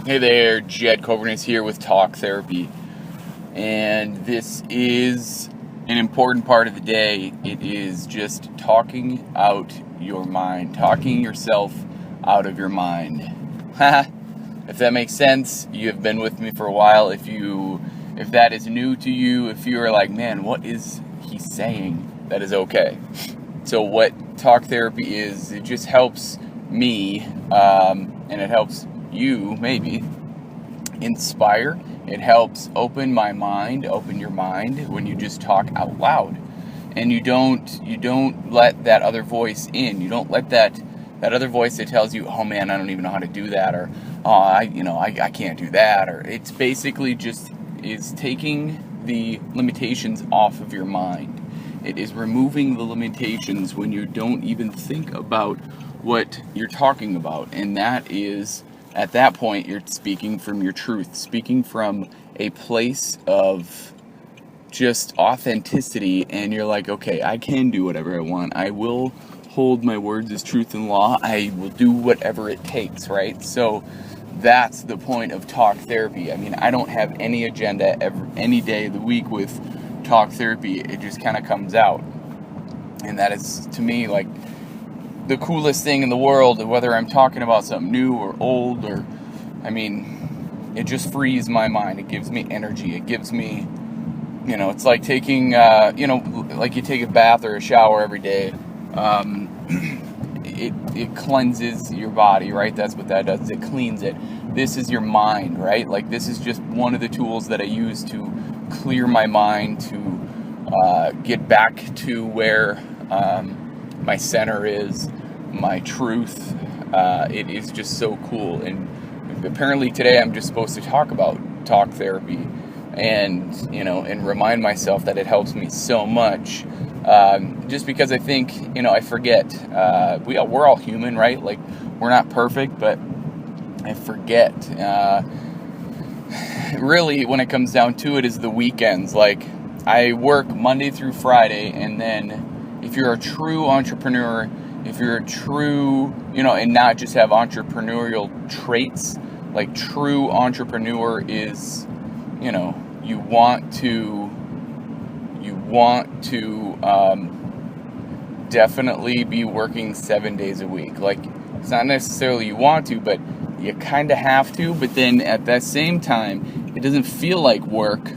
Hey there, Jed Coburnus here with Talk Therapy, and this is an important part of the day. It is just talking out your mind, talking yourself out of your mind. If that makes sense, you have been with me for a while. If that is new to you, if you are like, man, what is he saying? That is okay. So what talk therapy is, it just helps me, and it helps you maybe inspire. It helps open my mind, open your mind when you just talk out loud, and you don't let that other voice in. You don't let that other voice that tells you, oh man, I don't even know how to do that, or oh, I can't do that, or it's basically just is taking the limitations off of your mind. It is removing the limitations when you don't even think about what you're talking about, and that is, at that point, you're speaking from your truth, speaking from a place of just authenticity, and you're like, okay, I can do whatever I want. I will hold my words as truth and law. I will do whatever it takes, right? So that's the point of talk therapy. I mean, I don't have any agenda any day of the week with talk therapy. It just kind of comes out, and that is, to me, like the coolest thing in the world. Whether I'm talking about something new or old, or I mean, it just frees my mind. It gives me energy. It gives me, it's like taking like you take a bath or a shower every day. It cleanses your body, right? That's what that does. It cleans it. This is your mind, right? Like, this is just one of the tools that I use to clear my mind, to get back to where my center is, my truth. It is just so cool. And apparently today I'm just supposed to talk about talk therapy, and and remind myself that it helps me so much. Just because I think, I forget. We're all human, right? Like, we're not perfect, but I forget. Really, when it comes down to it, is the weekends. Like, I work Monday through Friday, and then if you're a true entrepreneur, if you're a true, and not just have entrepreneurial traits, like true entrepreneur is, you want to definitely be working 7 days a week. Like, it's not necessarily you want to, but you kind of have to. But then at that same time, it doesn't feel like work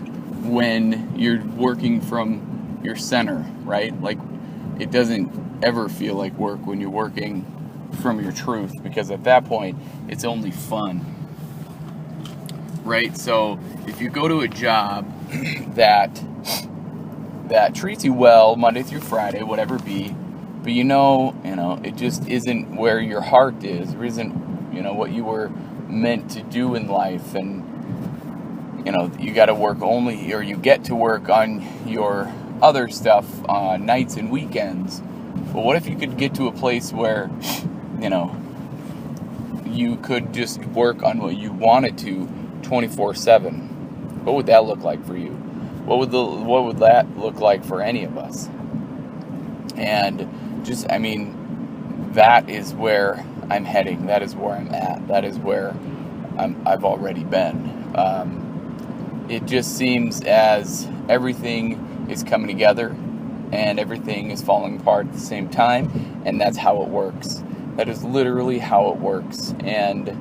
when you're working from your center, right? Like, it doesn't ever feel like work when you're working from your truth, because at that point, it's only fun, right? So if you go to a job that treats you well Monday through Friday, whatever it be, but it just isn't where your heart is, or isn't, what you were meant to do in life, and you got to work only, or you get to work on your other stuff on nights and weekends. But what if you could get to a place where you could just work on what you wanted to 24/7? What would that look like for you? What would that look like for any of us? And just, that is where I'm heading. That is where I'm at. That is where I've already been. It just seems as everything is coming together and everything is falling apart at the same time, and that's how it works. That is literally how it works. And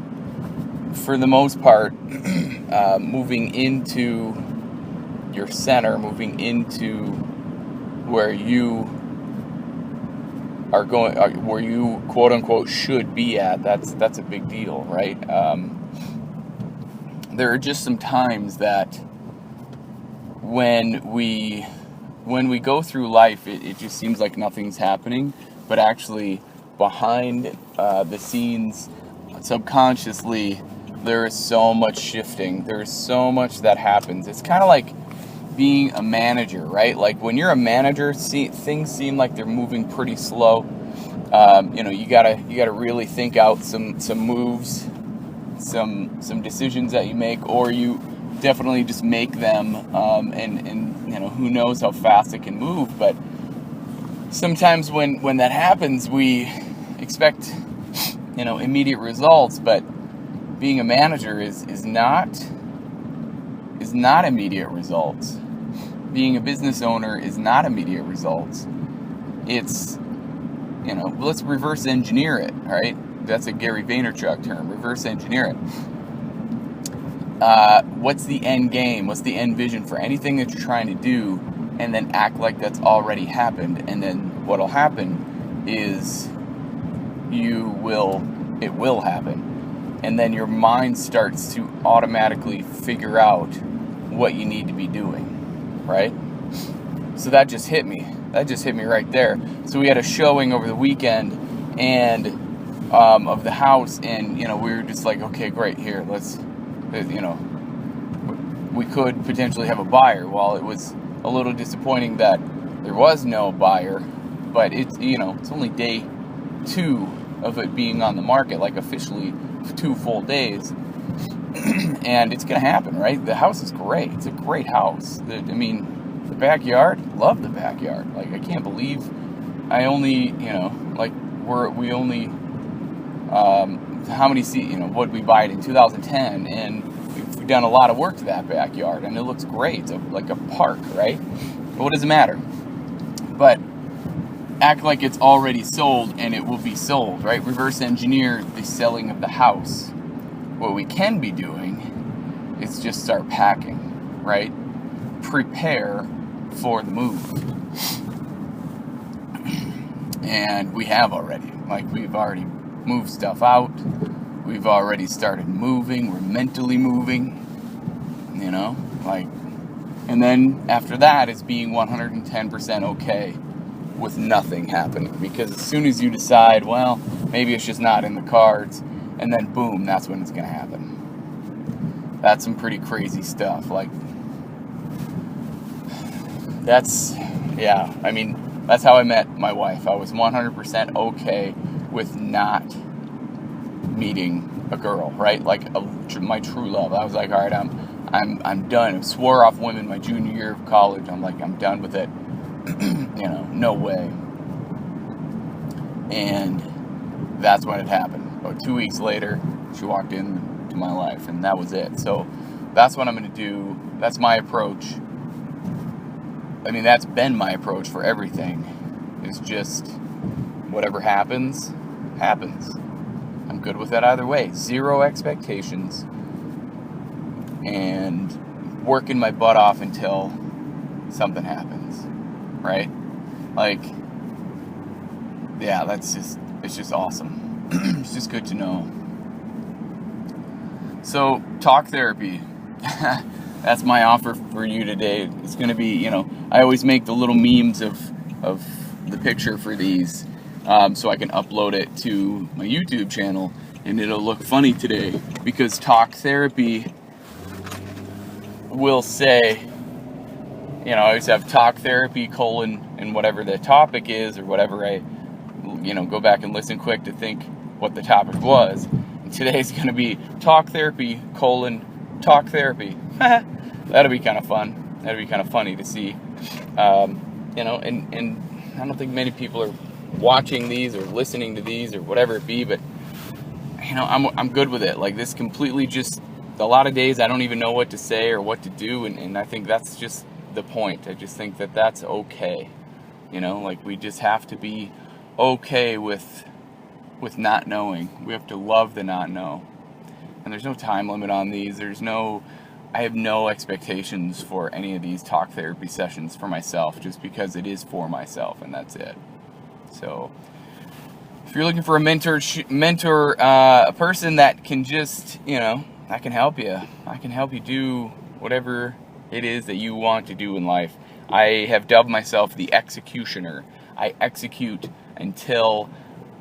for the most part, moving into your center, moving into where you are going, where you quote unquote should be at, that's a big deal, right? There are just some times that when we go through life, it just seems like nothing's happening, but actually behind the scenes, subconsciously, there is so much shifting. There's so much that happens. It's kind of like being a manager, right? Like, when you're a manager, things seem like they're moving pretty slow. You gotta really think out some moves, some decisions that you make, or you definitely just make them, and who knows how fast it can move. But sometimes when that happens, we expect immediate results, but being a manager is not immediate results. Being a business owner is not immediate results. It's, let's reverse engineer it, right? That's a Gary Vaynerchuk term, reverse engineer it. What's the end game? What's the end vision for anything that you're trying to do? And then act like that's already happened. And then what'll happen is it will happen. And then your mind starts to automatically figure out what you need to be doing, right? So that just hit me. That just hit me right there. So we had a showing over the weekend and of the house, and we were just like, okay, great, here, let's, we could potentially have a buyer. Well, it was a little disappointing that there was no buyer, but it's only day 2 of it being on the market, like officially 2 full days. And it's gonna happen, right? The house is great. It's a great house. The backyard, love the backyard. Like, I can't believe I only, we only, how many what we buy it in 2010, and we've done a lot of work to that backyard, and it looks great. It's like a park, right? But what does it matter? But act like it's already sold, and it will be sold, right? Reverse engineer the selling of the house. What we can be doing is just start packing, right? Prepare for the move. And we have already. Like, we've already moved stuff out. We've already started moving. We're mentally moving. And then after that is being 110% okay with nothing happening. Because as soon as you decide, well, maybe it's just not in the cards, and then boom, that's when it's going to happen. That's some pretty crazy stuff. Like, that's how I met my wife. I was 100% okay with not meeting a girl, right? Like my true love. I was like, all right, I'm done. I swore off women my junior year of college. I'm like, I'm done with it. No way. And that's when it happened. About 2 weeks later, she walked into my life, and that was it. So that's what I'm going to do. That's my approach. That's been my approach for everything. It's just whatever happens, happens. I'm good with that either way. 0 expectations. And working my butt off until something happens. Right? Like, yeah, it's just awesome. It's just good to know. So, talk therapy. That's my offer for you today. It's going to be, I always make the little memes of the picture for these so I can upload it to my YouTube channel, and it'll look funny today because talk therapy will say, I always have talk therapy : and whatever the topic is, or whatever I, go back and listen quick to think what the topic was. And today's going to be talk therapy : talk therapy. That'll be kind of fun. That'll be kind of funny to see. And I don't think many people are watching these or listening to these or whatever it be, but I'm good with it. Like, this completely just, a lot of days I don't even know what to say or what to do, and I think that's just the point. I just think that that's okay. Like, we just have to be okay with not knowing. We have to love the not know. And there's no time limit on these. I have no expectations for any of these talk therapy sessions for myself, just because it is for myself, and that's it. So, if you're looking for a mentor, a person that can just, I can help you. I can help you do whatever it is that you want to do in life. I have dubbed myself the executioner. I execute until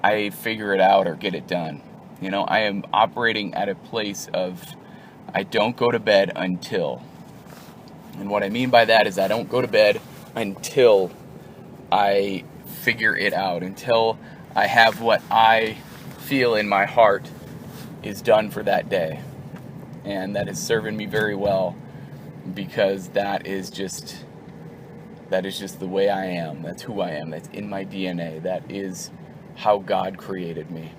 I figure it out or get it done. I am operating at a place of I don't go to bed until. And what I mean by that is I don't go to bed until I figure it out, until I have what I feel in my heart is done for that day. And that is serving me very well, because that is just the way I am. That's who I am. That's in my DNA. That is how God created me.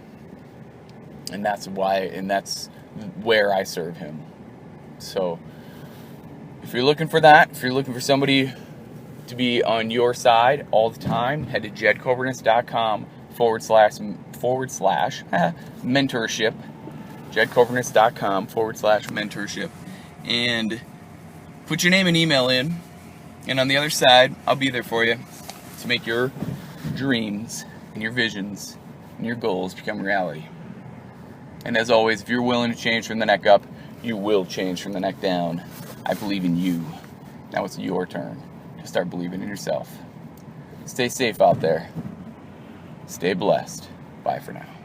And that's why, and that's where I serve him. So if you're looking for that, if you're looking for somebody to be on your side all the time, head to jedcoverness.com /mentorship. jedcoverness.com /mentorship. And put your name and email in. And on the other side, I'll be there for you to make your dreams and your visions and your goals become reality. And as always, if you're willing to change from the neck up, you will change from the neck down. I believe in you. Now it's your turn to start believing in yourself. Stay safe out there. Stay blessed. Bye for now.